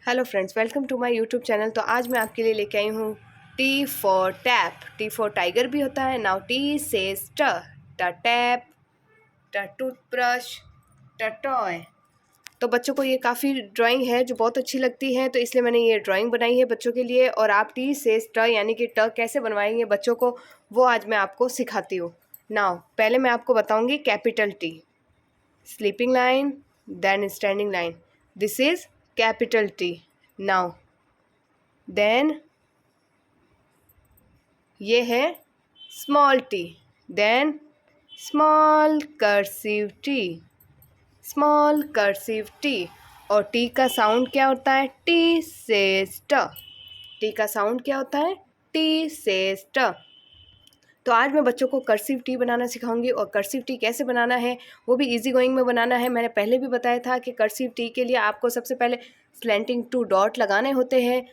Hello friends, welcome to my YouTube channel. तो आज मैं आपके लिए लेके आई हूँ T for tap. T for tiger भी होता है। नाउ टी सेज ट, टैप, ट टूथब्रश, ट टॉय। तो बच्चों को ये काफ़ी ड्राइंग है जो बहुत अच्छी लगती है, तो इसलिए मैंने ये ड्राइंग बनाई है बच्चों के लिए। और आप टी सेज ट यानी कि ट कैसे बनवाएंगे बच्चों को, वो आज मैं आपको सिखाती हूँ। नाउ पहले मैं आपको बताऊँगी capital T, sleeping line, then standing line. This is capital T. Now then ये है small T, then small cursive T, small cursive T. और टी का साउंड क्या होता है? टी सेज ट। टी का साउंड क्या होता है? टी सेज ट। तो आज मैं बच्चों को कर्सिव टी बनाना सिखाऊंगी, और कर्सिव टी कैसे बनाना है वो भी इजी गोइंग में बनाना है। मैंने पहले भी बताया था कि कर्सिव टी के लिए आपको सबसे पहले स्लैंटिंग 2 डॉट लगाने होते हैं,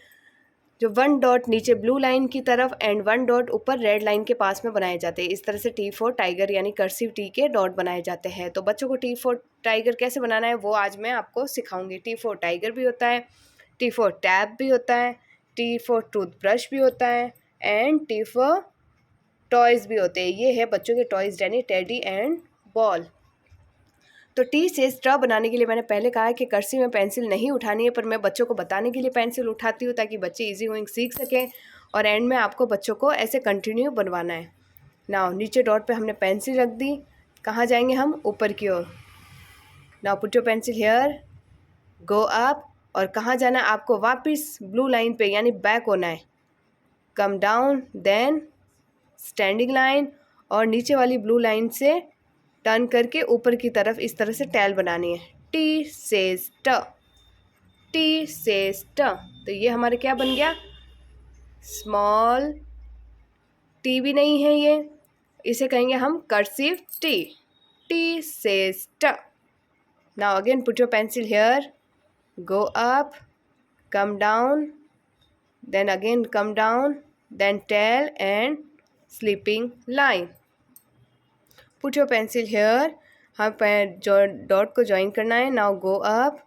जो 1 डॉट नीचे ब्लू लाइन की तरफ एंड 1 डॉट ऊपर रेड लाइन के पास में बनाए जाते हैं। इस तरह से टी फॉर टाइगर यानी कर्सिव टी के डॉट बनाए जाते हैं। तो बच्चों को टी फॉर टाइगर कैसे बनाना है वो आज मैं आपको सिखाऊंगी। टी फॉर टाइगर भी होता है, टी फॉर टैप भी होता है, टी फॉर टूथब्रश भी होता है, एंड टी फॉर टॉयज़ भी होते हैं। ये है बच्चों के टॉयज़ यानी टेडी एंड बॉल। तो टी से स्ट्रॉ बनाने के लिए मैंने पहले कहा है कि कर्सिव में पेंसिल नहीं उठानी है, पर मैं बच्चों को बताने के लिए पेंसिल उठाती हूँ ताकि बच्चे इजी गोइंग सीख सकें। और एंड में आपको बच्चों को ऐसे कंटिन्यू बनवाना है। नाउ नीचे डॉट पे हमने पेंसिल रख दी, कहाँ जाएंगे हम? ऊपर की ओर। Now put your pencil here, go up. और कहाँ जाना है आपको? वापस ब्लू लाइन पे यानी बैक होना है। Come down, then standing line, और नीचे वाली ब्लू लाइन से टर्न करके ऊपर की तरफ इस तरह से टैल बनानी है। टी सेज ट, टी सेज ट। तो ये हमारे क्या बन गया? स्मॉल टी भी नहीं है ये, इसे कहेंगे हम कर्सिव टी। टी सेज ट। Now again put your pencil here, go up, come down, then again come down, then tail and sleeping line. Put your pencil here, हम जो डॉट को ज्वाइन करना है। Now go up,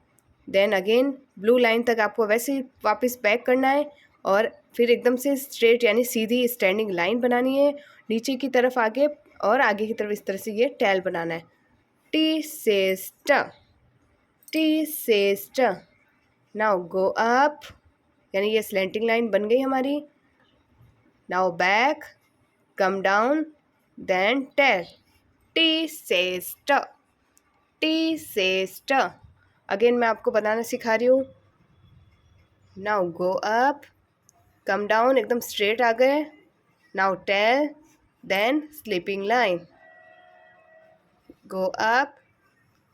then again blue line तक आपको वैसे ही वापस back करना है, और फिर एकदम से स्ट्रेट यानी सीधी स्टैंडिंग लाइन बनानी है नीचे की तरफ आगे, और आगे की तरफ इस तरह से ये टैल बनाना है। टी सेज ट, टी सेज ट। नाउ गो अप यानी ये स्लैंटिंग लाइन बन गई हमारी। Now back, come down, then tail. T says ट, टी सेज ट। अगेन मैं आपको बनाना सिखा रही हूँ। Now go up, come down, एकदम स्ट्रेट आ गए। Now tail, then sleeping line. Go up,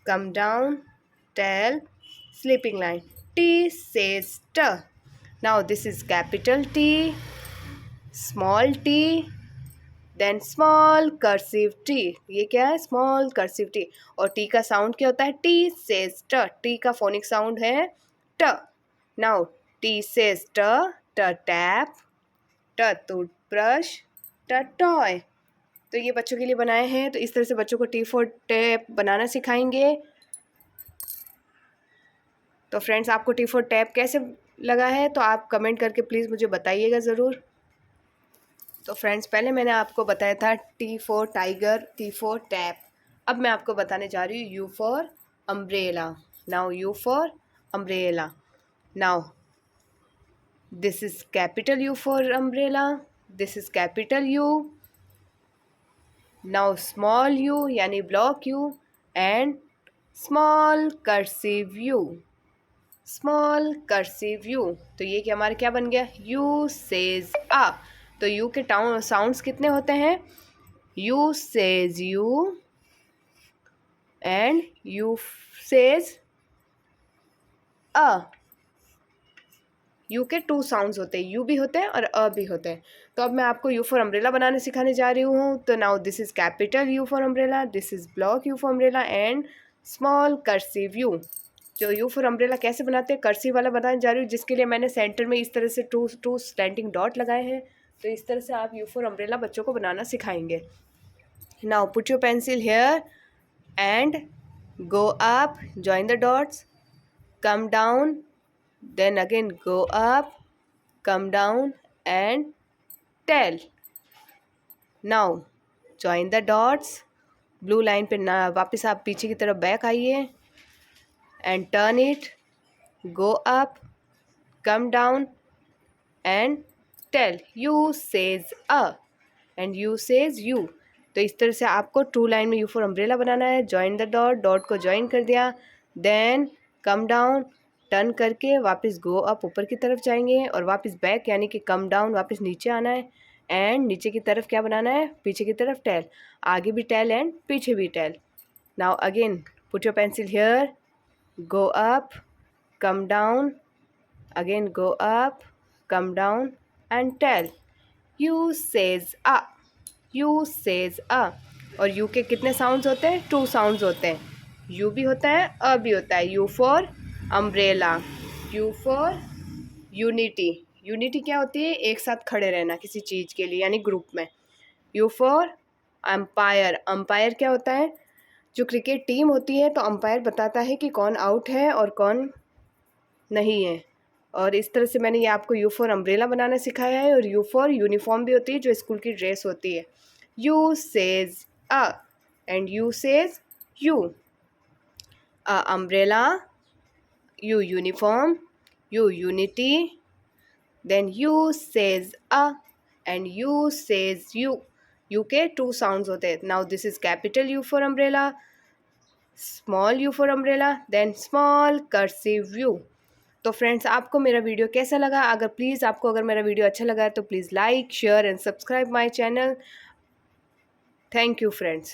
come down, tail, sleeping line. T says ट। Now this is capital T, small T, then small cursive T. ये क्या है? Small cursive T. और T का sound क्या होता है? टी सेज ट। टी का फोनिक साउंड है ट। नाउ टी सेज ट, ट टैप, ट टूथब्रश, ट टॉय। तो ये बच्चों के लिए बनाए हैं। तो इस तरह से बच्चों को टी फॉर टैप बनाना सिखाएंगे। तो फ्रेंड्स, आपको टी फॉर टैप कैसे लगा है तो आप कमेंट करके प्लीज़ मुझे बताइएगा ज़रूर। तो फ्रेंड्स, पहले मैंने आपको बताया था T for tiger, T for tap. अब मैं आपको बताने जा रही हूँ U for umbrella. Now U for umbrella. Now this is capital U for umbrella, this is capital U. Now small U यानी block U, and small cursive U, small cursive U. तो ये कि हमारे क्या बन गया? U says a. तो U के साउंड्स कितने होते हैं? U says U and U says अ। यू के 2 साउंड्स होते हैं, यू भी होते हैं और अ भी होते हैं। तो अब मैं आपको यू फॉर अम्ब्रेला बनाने सिखाने जा रही हूँ। तो now this is capital U for umbrella, this is block you for umbrella, and small cursive you. जो यू फॉर अम्ब्रेला कैसे बनाते हैं, कर्सिव वाला बताने जा रही हूँ, जिसके लिए मैंने सेंटर में इस तरह से टू स्लैंटिंग डॉट लगाए हैं। तो इस तरह से आप यू फॉर अम्ब्रेला बच्चों को बनाना सिखाएंगे। Now put your pencil here and go up, join the dots, come down, then again go up, come down and tell. Now join the dots. Blue line पे ना वापस आप पीछे की तरफ बैक आइए and turn it, go up, come down and tell. You says a and you says you. तो इस तरह से आपको टू लाइन में यू फॉर अम्ब्रेला बनाना है. जॉइन द डॉट, डॉट को ज्वाइन कर दिया, देन कम डाउन, टर्न करके वापस गो अप ऊपर की तरफ जाएंगे और वापस बैक यानी कि कम डाउन वापस नीचे आना है एंड नीचे की तरफ क्या बनाना है, पीछे की तरफ टेल. आगे भी टेल एंड पीछे भी tail. Now again put your pencil here, go up, come down, again go up, come down and tail. U says अ, यू सेज अ. और यू के कितने साउंड्स होते हैं? 2 साउंड्स होते हैं. यू भी होता है, अ भी होता है. You for umbrella, you for unity. Unity क्या होती है? एक साथ खड़े रहना किसी चीज़ के लिए यानी ग्रुप में. You for umpire. अंपायर क्या होता है? जो क्रिकेट टीम होती है तो अंपायर बताता है कि कौन आउट है और कौन नहीं है. और इस तरह से मैंने ये आपको यू फॉर अम्ब्रेला बनाना सिखाया है. और यू फॉर यूनिफॉर्म भी होती है जो स्कूल की ड्रेस होती है. यू सेज अ एंड यू सेज यू. अ umbrella, U uniform, U unity, then U says अ and U says U. U के 2 साउंड्स होते हैं. Now this is capital U for umbrella, small U for umbrella, then small cursive U. तो friends आपको मेरा video कैसा लगा? अगर मेरा वीडियो अच्छा लगा है तो please like, share and subscribe my channel. Thank you friends.